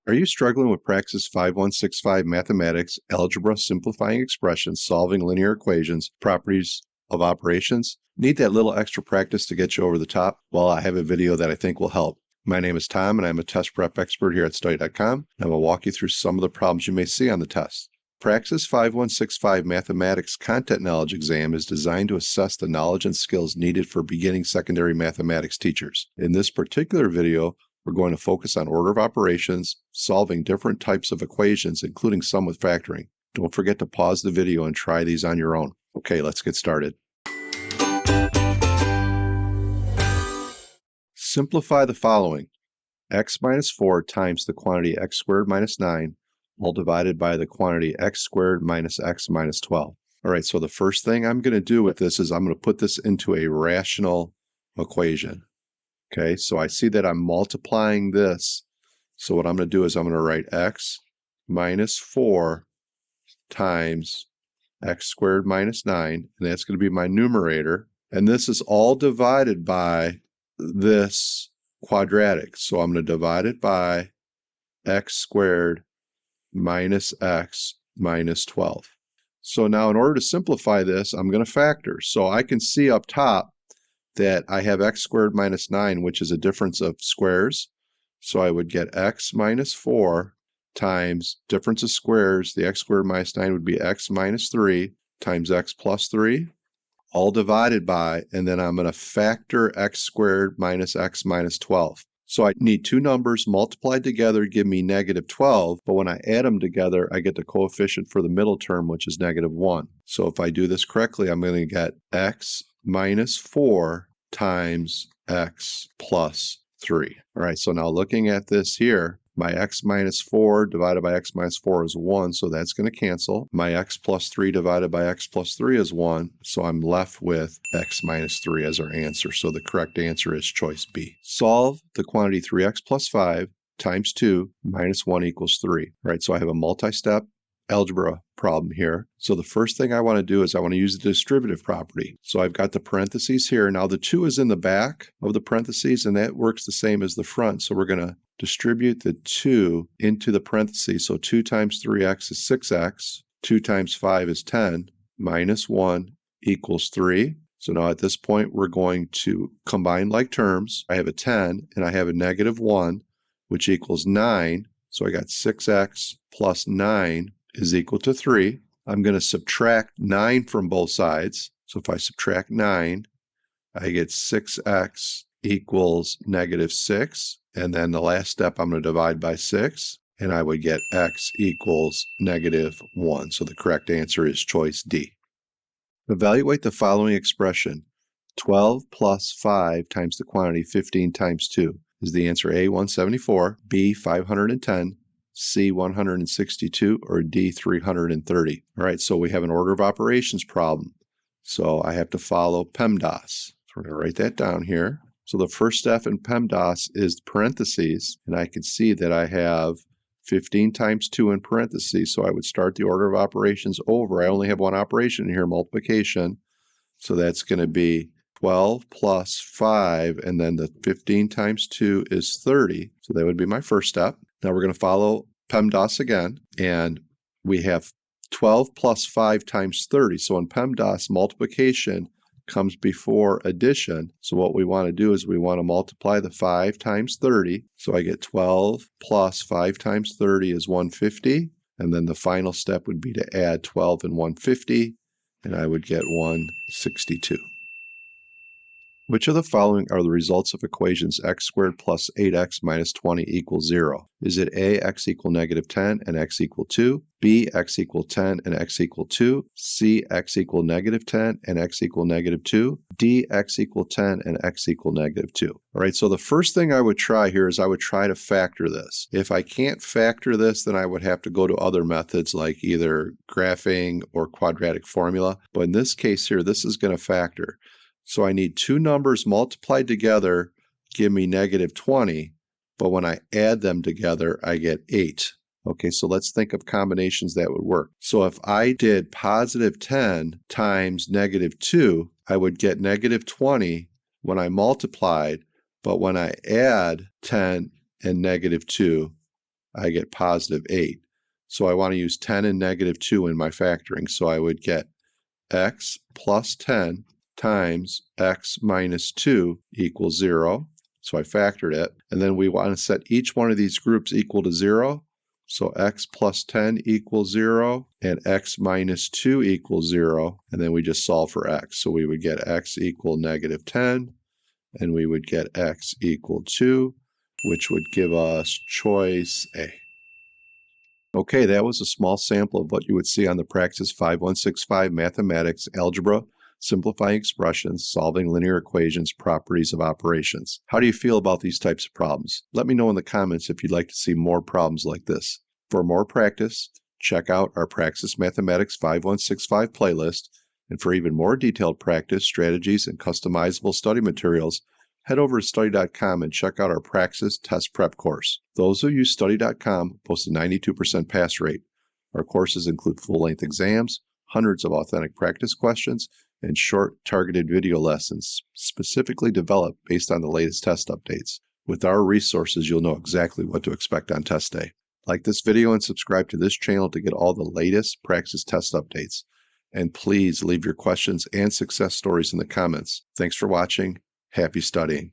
Are you struggling with Praxis 5165 Mathematics, Algebra, simplifying expressions, solving linear equations, properties of operations? Need that little extra practice to get you over the top? Well, I have a video that I think will help. My name is Tom, and I'm a test prep expert here at study.com, and I will walk you through some of the problems you may see on the test. Praxis 5165 Mathematics Content Knowledge Exam is designed to assess the knowledge and skills needed for beginning secondary mathematics teachers. In this particular video, we're going to focus on order of operations, solving different types of equations, including some with factoring. Don't forget to pause the video and try these on your own. Okay, let's get started. Simplify the following. X minus 4 times the quantity x squared minus 9, all divided by the quantity x squared minus x minus 12. All right, so the first thing I'm going to do with this is I'm going to put this into a rational equation. Okay, so I see that I'm multiplying this. So what I'm going to do is I'm going to write x minus 4 times x squared minus 9, and that's going to be my numerator. And this is all divided by this quadratic. So I'm going to divide it by x squared minus x minus 12. So now in order to simplify this, I'm going to factor. So I can see up top that I have x squared minus 9, which is a difference of squares. So I would get x minus 4 times difference of squares. The x squared minus 9 would be x minus 3 times x plus 3, all divided by, and then I'm going to factor x squared minus x minus 12. So I need two numbers multiplied together give me negative 12, but when I add them together, I get the coefficient for the middle term, which is negative 1. So if I do this correctly, I'm going to get x minus 4 times x plus 3. All right, so now looking at this here, my x minus 4 divided by x minus 4 is 1, so that's going to cancel. My x plus 3 divided by x plus 3 is 1, so I'm left with x minus 3 as our answer. So the correct answer is choice B. Solve the quantity 3x plus 5 times 2 minus 1 equals 3. All right, so I have a multi-step algebra problem here. So the first thing I want to do is I want to use the distributive property. So I've got the parentheses here. Now the 2 is in the back of the parentheses, and that works the same as the front. So we're going to distribute the 2 into the parentheses. So 2 times 3x is 6x. 2 times 5 is 10. Minus 1 equals 3. So now at this point, we're going to combine like terms. I have a 10, and I have a negative 1, which equals 9. So I got 6x plus 9 is equal to 3. I'm going to subtract 9 from both sides. So if I subtract 9, I get 6x equals negative 6. And then the last step, I'm going to divide by 6. And I would get x equals negative 1. So the correct answer is choice D. Evaluate the following expression. 12 plus 5 times the quantity 15 times 2. Is the answer A, 174, B, 510, C, 162, or D, 330? All right, so we have an order of operations problem. So I have to follow PEMDAS. So we're going to write that down here. So the first step in PEMDAS is parentheses, and I can see that I have 15 times 2 in parentheses, so I would start the order of operations over. I only have one operation here, multiplication, so that's going to be 12 plus 5, and then the 15 times 2 is 30, so that would be my first step. Now we're going to follow PEMDAS again, and we have 12 plus 5 times 30. So in PEMDAS, multiplication comes before addition. So what we want to do is we want to multiply the 5 times 30. So I get 12 plus 5 times 30 is 150. And then the final step would be to add 12 and 150, and I would get 162. Which of the following are the results of equations x squared plus 8x minus 20 equals 0? Is it A, x equal negative 10 and x equal 2, B, x equal 10 and x equal 2, C, x equal negative 10 and x equal negative 2, D, x equal 10 and x equal negative 2? All right, so the first thing I would try here is I would try to factor this. If I can't factor this, then I would have to go to other methods like either graphing or quadratic formula. But in this case here, this is going to factor. So I need two numbers multiplied together give me negative 20, but when I add them together, I get 8. Okay, so let's think of combinations that would work. So if I did positive 10 times negative 2, I would get negative 20 when I multiplied, but when I add 10 and negative 2, I get positive 8. So I want to use 10 and negative 2 in my factoring. So I would get x plus 10 times x minus 2 equals 0. So I factored it. And then we want to set each one of these groups equal to 0. So x plus 10 equals 0 and x minus 2 equals 0. And then we just solve for x. So we would get x equal negative 10 and we would get x equal 2, which would give us choice A. Okay, that was a small sample of what you would see on the Praxis 5165 Mathematics, Algebra, Simplifying Expressions, Solving Linear Equations, Properties of Operations. How do you feel about these types of problems? Let me know in the comments if you'd like to see more problems like this. For more practice, check out our Praxis Mathematics 5165 playlist, and for even more detailed practice, strategies, and customizable study materials, head over to study.com and check out our Praxis Test Prep course. Those who use study.com post a 92% pass rate. Our courses include full-length exams, hundreds of authentic practice questions, and short, targeted video lessons specifically developed based on the latest test updates. With our resources, you'll know exactly what to expect on test day. Like this video and subscribe to this channel to get all the latest Praxis test updates. And please leave your questions and success stories in the comments. Thanks for watching. Happy studying.